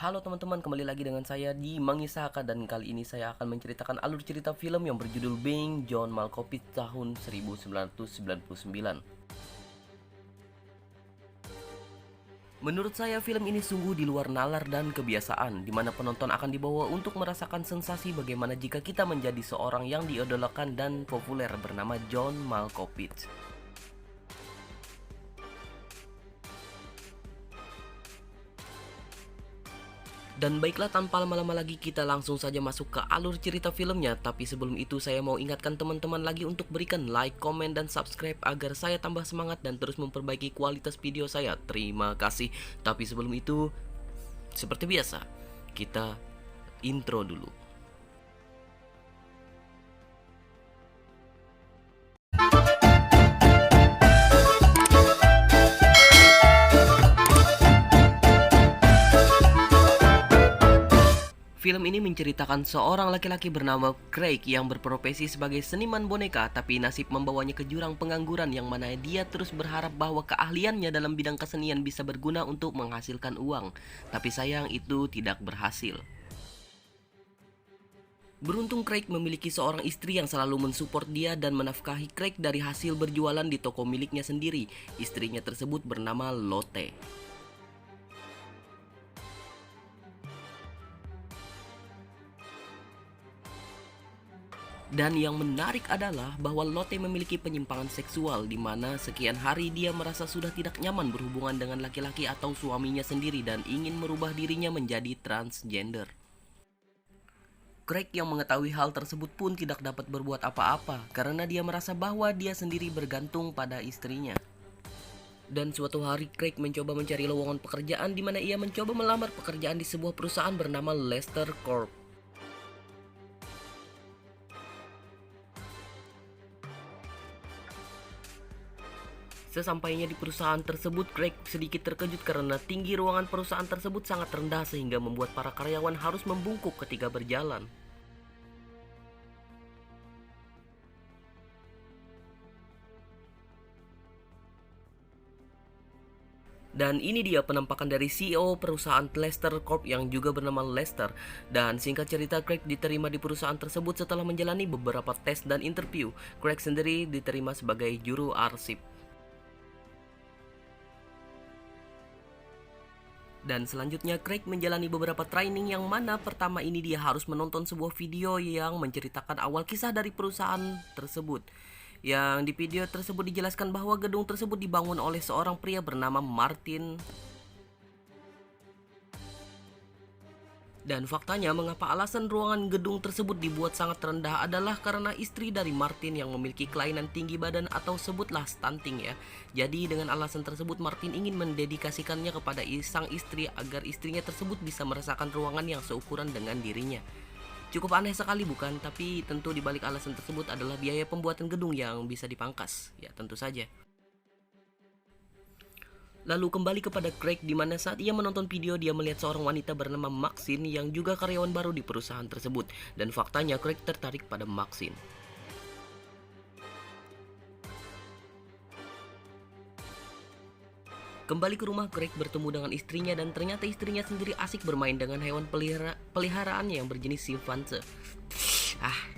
Halo teman-teman, kembali lagi dengan saya di Mangisaka dan kali ini saya akan menceritakan alur cerita film yang berjudul Being John Malkovich tahun 1999. Menurut saya film ini sungguh di luar nalar dan kebiasaan, di mana penonton akan dibawa untuk merasakan sensasi bagaimana jika kita menjadi seorang yang diidolakan dan populer bernama John Malkovich. Dan baiklah, tanpa lama-lama lagi kita langsung saja masuk ke alur cerita filmnya. Tapi sebelum itu saya mau ingatkan teman-teman lagi untuk berikan like, komen, dan subscribe agar saya tambah semangat dan terus memperbaiki kualitas video saya. Terima kasih. Tapi sebelum itu, seperti biasa, kita intro dulu. Film ini menceritakan seorang laki-laki bernama Craig yang berprofesi sebagai seniman boneka, tapi nasib membawanya ke jurang pengangguran yang mana dia terus berharap bahwa keahliannya dalam bidang kesenian bisa berguna untuk menghasilkan uang. Tapi sayang itu tidak berhasil. Beruntung Craig memiliki seorang istri yang selalu mensupport dia dan menafkahi Craig dari hasil berjualan di toko miliknya sendiri. Istrinya tersebut bernama Lotte. Dan yang menarik adalah bahwa Lotte memiliki penyimpangan seksual di mana sekian hari dia merasa sudah tidak nyaman berhubungan dengan laki-laki atau suaminya sendiri dan ingin merubah dirinya menjadi transgender. Craig yang mengetahui hal tersebut pun tidak dapat berbuat apa-apa karena dia merasa bahwa dia sendiri bergantung pada istrinya. Dan suatu hari Craig mencoba mencari lowongan pekerjaan di mana ia mencoba melamar pekerjaan di sebuah perusahaan bernama Lester Corp. Sesampainya di perusahaan tersebut, Craig sedikit terkejut karena tinggi ruangan perusahaan tersebut sangat rendah sehingga membuat para karyawan harus membungkuk ketika berjalan. Dan ini dia penampakan dari CEO perusahaan Lester Corp yang juga bernama Lester. Dan singkat cerita, Craig diterima di perusahaan tersebut setelah menjalani beberapa tes dan interview. Craig sendiri diterima sebagai juru arsip. Dan selanjutnya Craig menjalani beberapa training yang mana pertama ini dia harus menonton sebuah video yang menceritakan awal kisah dari perusahaan tersebut. Yang di video tersebut dijelaskan bahwa gedung tersebut dibangun oleh seorang pria bernama Martin. Dan faktanya mengapa alasan ruangan gedung tersebut dibuat sangat rendah adalah karena istri dari Martin yang memiliki kelainan tinggi badan atau sebutlah stunting ya. Jadi dengan alasan tersebut Martin ingin mendedikasikannya kepada sang istri agar istrinya tersebut bisa merasakan ruangan yang seukuran dengan dirinya. Cukup aneh sekali bukan? Tapi tentu dibalik alasan tersebut adalah biaya pembuatan gedung yang bisa dipangkas. Ya tentu saja. Lalu kembali kepada Craig di mana saat ia menonton video dia melihat seorang wanita bernama Maxine yang juga karyawan baru di perusahaan tersebut. Dan faktanya Craig tertarik pada Maxine. Kembali ke rumah, Craig bertemu dengan istrinya dan ternyata istrinya sendiri asik bermain dengan hewan peliharaannya yang berjenis simpanse.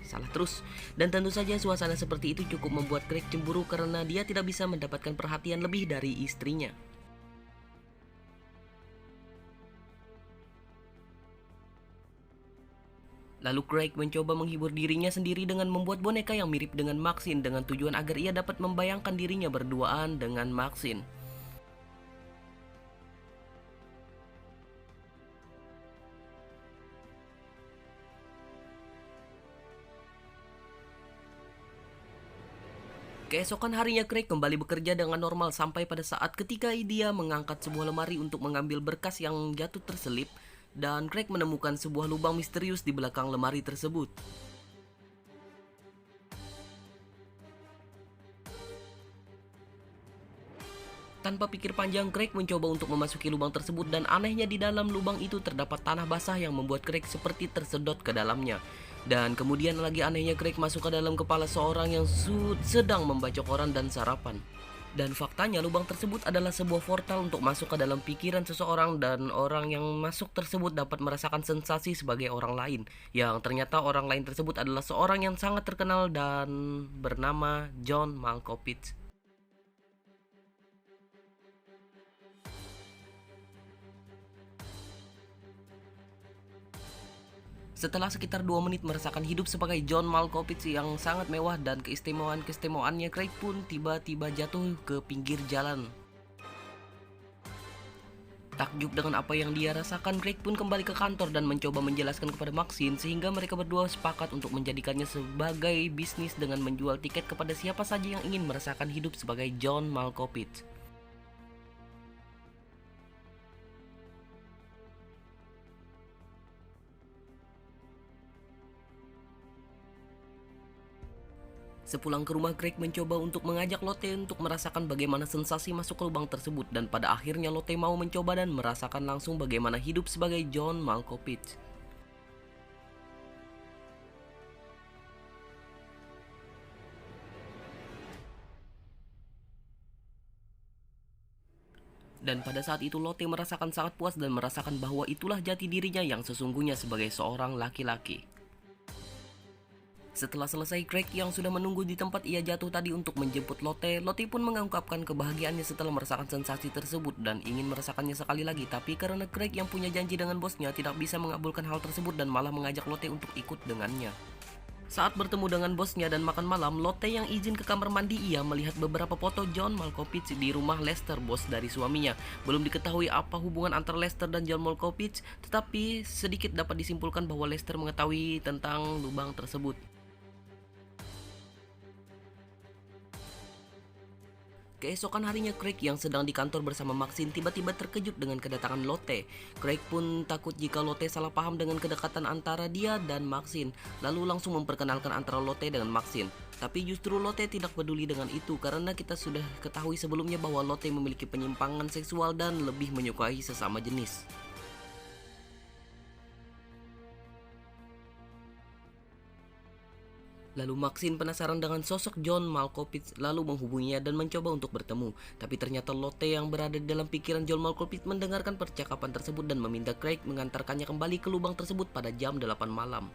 Salah terus. Dan tentu saja suasana seperti itu cukup membuat Craig cemburu karena dia tidak bisa mendapatkan perhatian lebih dari istrinya. Lalu Craig mencoba menghibur dirinya sendiri dengan membuat boneka yang mirip dengan Maxine dengan tujuan agar ia dapat membayangkan dirinya berduaan dengan Maxine. Keesokan harinya Craig kembali bekerja dengan normal sampai pada saat ketika dia mengangkat sebuah lemari untuk mengambil berkas yang jatuh terselip dan Craig menemukan sebuah lubang misterius di belakang lemari tersebut. Tanpa pikir panjang, Craig mencoba untuk memasuki lubang tersebut dan anehnya di dalam lubang itu terdapat tanah basah yang membuat Craig seperti tersedot ke dalamnya. Dan kemudian lagi anehnya Craig masuk ke dalam kepala seorang yang sedang membaca koran dan sarapan. Dan faktanya lubang tersebut adalah sebuah portal untuk masuk ke dalam pikiran seseorang dan orang yang masuk tersebut dapat merasakan sensasi sebagai orang lain. Yang ternyata orang lain tersebut adalah seorang yang sangat terkenal dan bernama John Malkovich. Setelah sekitar 2 menit merasakan hidup sebagai John Malkovich yang sangat mewah dan keistimewaan-keistimewaannya, Craig pun tiba-tiba jatuh ke pinggir jalan. Takjub dengan apa yang dia rasakan, Craig pun kembali ke kantor dan mencoba menjelaskan kepada Maxine sehingga mereka berdua sepakat untuk menjadikannya sebagai bisnis dengan menjual tiket kepada siapa saja yang ingin merasakan hidup sebagai John Malkovich. Sepulang ke rumah, Craig mencoba untuk mengajak Lotte untuk merasakan bagaimana sensasi masuk ke lubang tersebut dan pada akhirnya Lotte mau mencoba dan merasakan langsung bagaimana hidup sebagai John Malkovich. Dan pada saat itu Lotte merasakan sangat puas dan merasakan bahwa itulah jati dirinya yang sesungguhnya sebagai seorang laki-laki. Setelah selesai, Craig yang sudah menunggu di tempat ia jatuh tadi untuk menjemput Lotte, Lotte pun mengungkapkan kebahagiaannya setelah merasakan sensasi tersebut dan ingin merasakannya sekali lagi. Tapi karena Craig yang punya janji dengan bosnya tidak bisa mengabulkan hal tersebut dan malah mengajak Lotte untuk ikut dengannya. Saat bertemu dengan bosnya dan makan malam, Lotte yang izin ke kamar mandi, ia melihat beberapa foto John Malkovich di rumah Lester, bos dari suaminya. Belum diketahui apa hubungan antara Lester dan John Malkovich, tetapi sedikit dapat disimpulkan bahwa Lester mengetahui tentang lubang tersebut. Keesokan harinya, Craig yang sedang di kantor bersama Maxine tiba-tiba terkejut dengan kedatangan Lotte. Craig pun takut jika Lotte salah paham dengan kedekatan antara dia dan Maxine, lalu langsung memperkenalkan antara Lotte dengan Maxine. Tapi justru Lotte tidak peduli dengan itu karena kita sudah ketahui sebelumnya bahwa Lotte memiliki penyimpangan seksual dan lebih menyukai sesama jenis. Lalu Maxine penasaran dengan sosok John Malkovich lalu menghubunginya dan mencoba untuk bertemu. Tapi ternyata Lotte yang berada di dalam pikiran John Malkovich mendengarkan percakapan tersebut dan meminta Craig mengantarkannya kembali ke lubang tersebut pada jam 8 malam.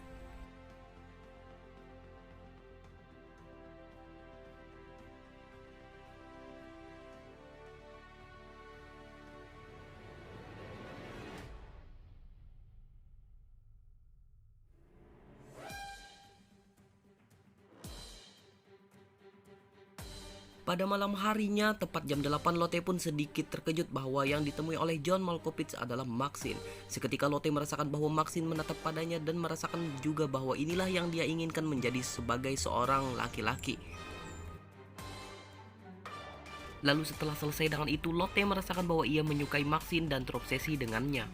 Pada malam harinya, tepat jam 8, Lotte pun sedikit terkejut bahwa yang ditemui oleh John Malkovich adalah Maxine. Seketika Lotte merasakan bahwa Maxine menatap padanya dan merasakan juga bahwa inilah yang dia inginkan menjadi sebagai seorang laki-laki. Lalu setelah selesai dengan itu, Lotte merasakan bahwa ia menyukai Maxine dan terobsesi dengannya.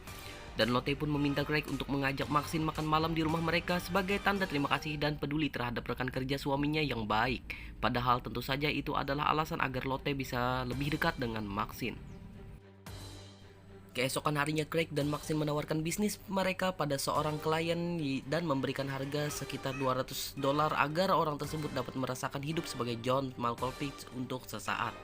Dan Lotte pun meminta Craig untuk mengajak Maxine makan malam di rumah mereka sebagai tanda terima kasih dan peduli terhadap rekan kerja suaminya yang baik. Padahal tentu saja itu adalah alasan agar Lotte bisa lebih dekat dengan Maxine. Keesokan harinya, Craig dan Maxine menawarkan bisnis mereka pada seorang klien dan memberikan harga sekitar $200 agar orang tersebut dapat merasakan hidup sebagai John Malkovich untuk sesaat.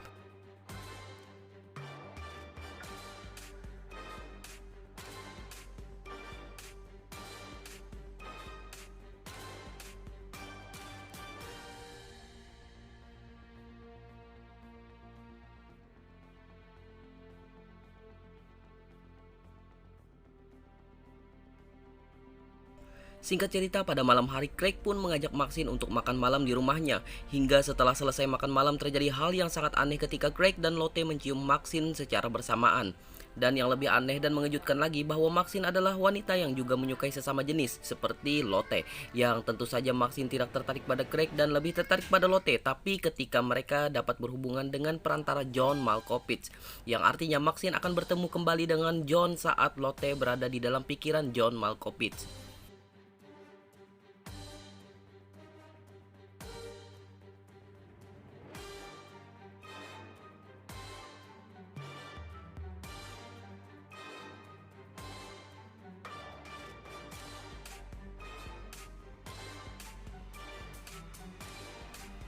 Singkat cerita, pada malam hari Craig pun mengajak Maxine untuk makan malam di rumahnya. Hingga setelah selesai makan malam terjadi hal yang sangat aneh ketika Craig dan Lotte mencium Maxine secara bersamaan. Dan yang lebih aneh dan mengejutkan lagi bahwa Maxine adalah wanita yang juga menyukai sesama jenis seperti Lotte. Yang tentu saja Maxine tidak tertarik pada Craig dan lebih tertarik pada Lotte. Tapi ketika mereka dapat berhubungan dengan perantara John Malkovich, yang artinya Maxine akan bertemu kembali dengan John saat Lotte berada di dalam pikiran John Malkovich.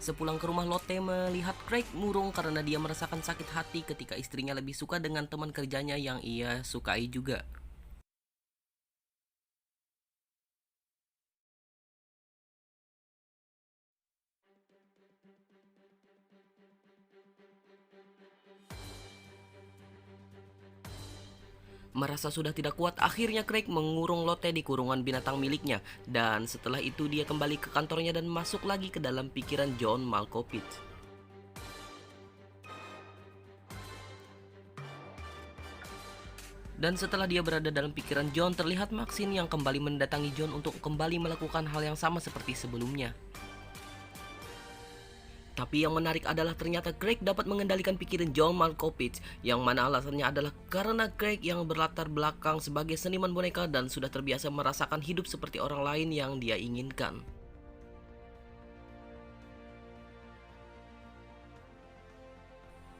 Sepulang ke rumah, Lotte melihat Craig murung karena dia merasakan sakit hati ketika istrinya lebih suka dengan teman kerjanya yang ia sukai juga. Merasa sudah tidak kuat, akhirnya Craig mengurung Lotte di kurungan binatang miliknya. Dan setelah itu dia kembali ke kantornya dan masuk lagi ke dalam pikiran John Malkovich. Dan setelah dia berada dalam pikiran John, terlihat Maxine yang kembali mendatangi John untuk kembali melakukan hal yang sama seperti sebelumnya. Tapi yang menarik adalah ternyata Craig dapat mengendalikan pikiran John Malkovich, yang mana alasannya adalah karena Craig yang berlatar belakang sebagai seniman boneka dan sudah terbiasa merasakan hidup seperti orang lain yang dia inginkan.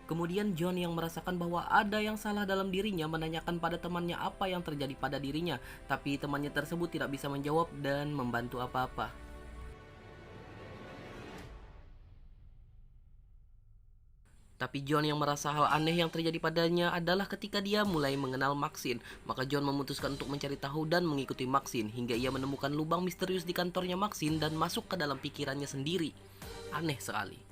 Kemudian John yang merasakan bahwa ada yang salah dalam dirinya menanyakan pada temannya apa yang terjadi pada dirinya, tapi temannya tersebut tidak bisa menjawab dan membantu apa-apa. Tapi John yang merasa hal aneh yang terjadi padanya adalah ketika dia mulai mengenal Maxine. Maka John memutuskan untuk mencari tahu dan mengikuti Maxine hingga ia menemukan lubang misterius di kantornya Maxine dan masuk ke dalam pikirannya sendiri. Aneh sekali.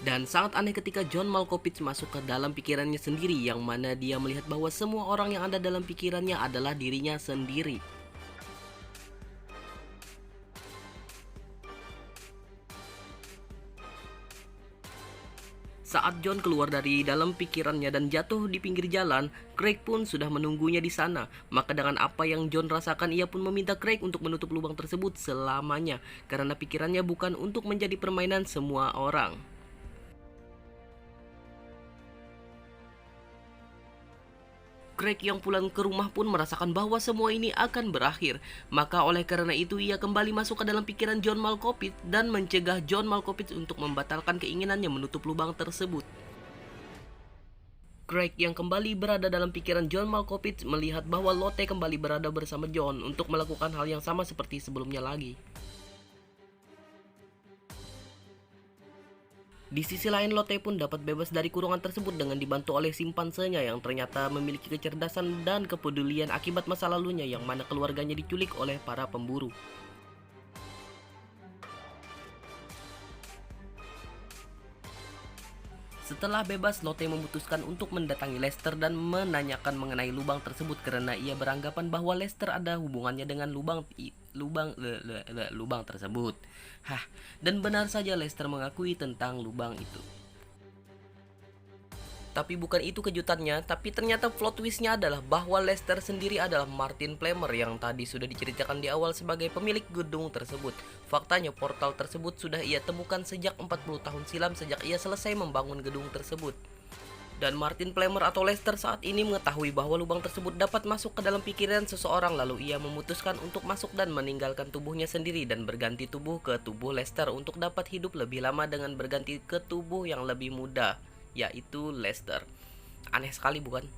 Dan sangat aneh ketika John Malkovich masuk ke dalam pikirannya sendiri, yang mana dia melihat bahwa semua orang yang ada dalam pikirannya adalah dirinya sendiri. Saat John keluar dari dalam pikirannya dan jatuh di pinggir jalan, Craig pun sudah menunggunya di sana. Maka dengan apa yang John rasakan, ia pun meminta Craig untuk menutup lubang tersebut selamanya, karena pikirannya bukan untuk menjadi permainan semua orang. Craig yang pulang ke rumah pun merasakan bahwa semua ini akan berakhir. Maka oleh karena itu ia kembali masuk ke dalam pikiran John Malkovich dan mencegah John Malkovich untuk membatalkan keinginannya menutup lubang tersebut. Craig yang kembali berada dalam pikiran John Malkovich melihat bahwa Lotte kembali berada bersama John untuk melakukan hal yang sama seperti sebelumnya lagi. Di sisi lain, Lotte pun dapat bebas dari kurungan tersebut dengan dibantu oleh simpansenya yang ternyata memiliki kecerdasan dan kepedulian akibat masa lalunya yang mana keluarganya diculik oleh para pemburu. Setelah bebas, Lotte memutuskan untuk mendatangi Lester dan menanyakan mengenai lubang tersebut karena ia beranggapan bahwa Lester ada hubungannya dengan lubang tersebut. Dan benar saja Lester mengakui tentang lubang itu. Tapi bukan itu kejutannya, tapi ternyata plot twistnya adalah bahwa Lester sendiri adalah Martin Plummer yang tadi sudah diceritakan di awal sebagai pemilik gedung tersebut. Faktanya portal tersebut sudah ia temukan sejak 40 tahun silam sejak ia selesai membangun gedung tersebut. Dan Martin Plummer atau Lester saat ini mengetahui bahwa lubang tersebut dapat masuk ke dalam pikiran seseorang, lalu ia memutuskan untuk masuk dan meninggalkan tubuhnya sendiri dan berganti tubuh ke tubuh Lester untuk dapat hidup lebih lama dengan berganti ke tubuh yang lebih muda, yaitu Lester. Aneh sekali bukan?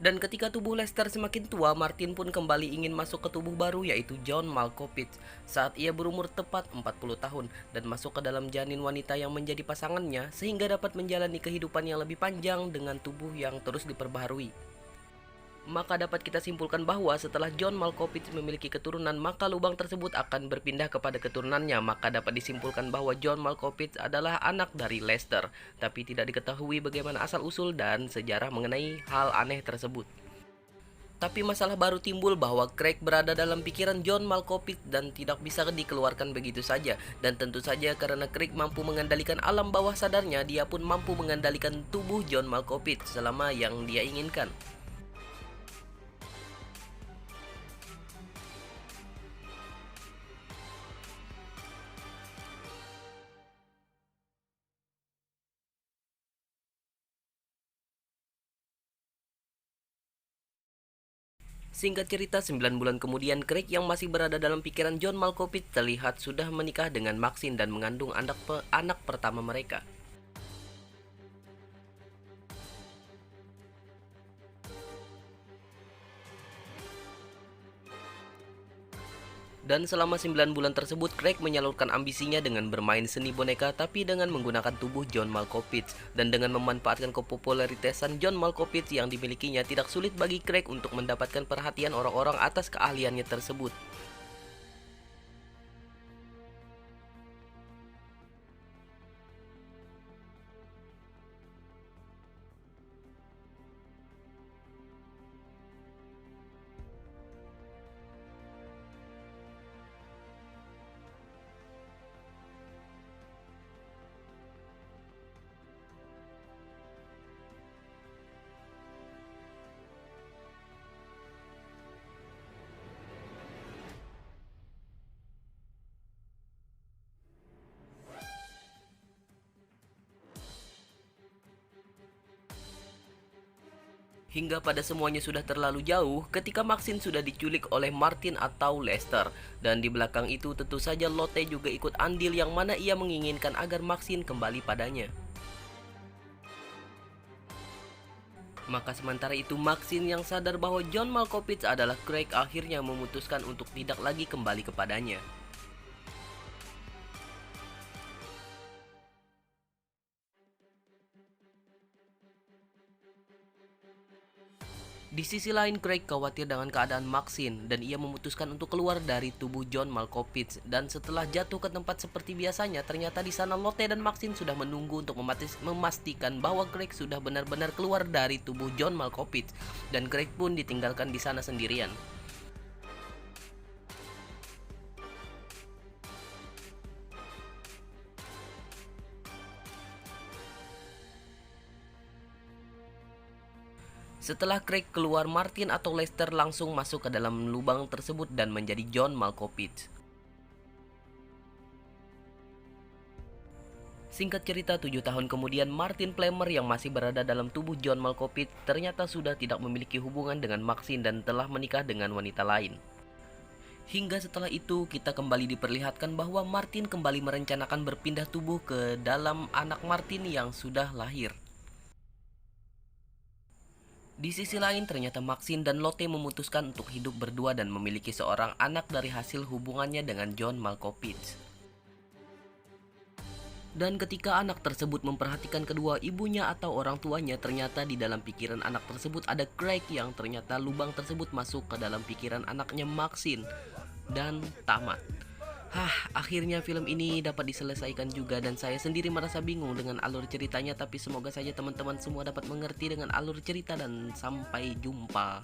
Dan ketika tubuh Lester semakin tua, Martin pun kembali ingin masuk ke tubuh baru yaitu John Malkovich saat ia berumur tepat 40 tahun dan masuk ke dalam janin wanita yang menjadi pasangannya sehingga dapat menjalani kehidupan yang lebih panjang dengan tubuh yang terus diperbaharui. Maka dapat kita simpulkan bahwa setelah John Malkovich memiliki keturunan, maka lubang tersebut akan berpindah kepada keturunannya. Maka dapat disimpulkan bahwa John Malkovich adalah anak dari Lester, tapi tidak diketahui bagaimana asal-usul dan sejarah mengenai hal aneh tersebut. Tapi masalah baru timbul bahwa Craig berada dalam pikiran John Malkovich dan tidak bisa dikeluarkan begitu saja. Dan tentu saja karena Craig mampu mengendalikan alam bawah sadarnya, dia pun mampu mengendalikan tubuh John Malkovich selama yang dia inginkan. Singkat cerita, 9 bulan kemudian, Craig yang masih berada dalam pikiran John Malkovich terlihat sudah menikah dengan Maxine dan mengandung anak pertama mereka. Dan selama 9 bulan tersebut, Craig menyalurkan ambisinya dengan bermain seni boneka tapi dengan menggunakan tubuh John Malkovich. Dan dengan memanfaatkan kepopularitasan John Malkovich yang dimilikinya, tidak sulit bagi Craig untuk mendapatkan perhatian orang-orang atas keahliannya tersebut. Hingga pada semuanya sudah terlalu jauh ketika Maxine sudah diculik oleh Martin atau Lester. Dan di belakang itu tentu saja Lotte juga ikut andil, yang mana ia menginginkan agar Maxine kembali padanya. Maka sementara itu Maxine yang sadar bahwa John Malkovich adalah Craig akhirnya memutuskan untuk tidak lagi kembali kepadanya. Di sisi lain, Craig khawatir dengan keadaan Maxine dan ia memutuskan untuk keluar dari tubuh John Malkovich. Dan setelah jatuh ke tempat seperti biasanya, ternyata di sana Lotte dan Maxine sudah menunggu untuk memastikan bahwa Craig sudah benar-benar keluar dari tubuh John Malkovich, dan Craig pun ditinggalkan di sana sendirian. Setelah Craig keluar, Martin atau Lester langsung masuk ke dalam lubang tersebut dan menjadi John Malkovich. Singkat cerita, 7 tahun kemudian, Martin Plummer yang masih berada dalam tubuh John Malkovich ternyata sudah tidak memiliki hubungan dengan Maxine dan telah menikah dengan wanita lain. Hingga setelah itu, kita kembali diperlihatkan bahwa Martin kembali merencanakan berpindah tubuh ke dalam anak Martin yang sudah lahir. Di sisi lain, ternyata Maxine dan Lotte memutuskan untuk hidup berdua dan memiliki seorang anak dari hasil hubungannya dengan John Malkovich. Dan ketika anak tersebut memperhatikan kedua ibunya atau orang tuanya, ternyata di dalam pikiran anak tersebut ada Craig, yang ternyata lubang tersebut masuk ke dalam pikiran anaknya Maxine. Dan tamat. Akhirnya film ini dapat diselesaikan juga, dan saya sendiri merasa bingung dengan alur ceritanya, tapi semoga saja teman-teman semua dapat mengerti dengan alur cerita, dan sampai jumpa.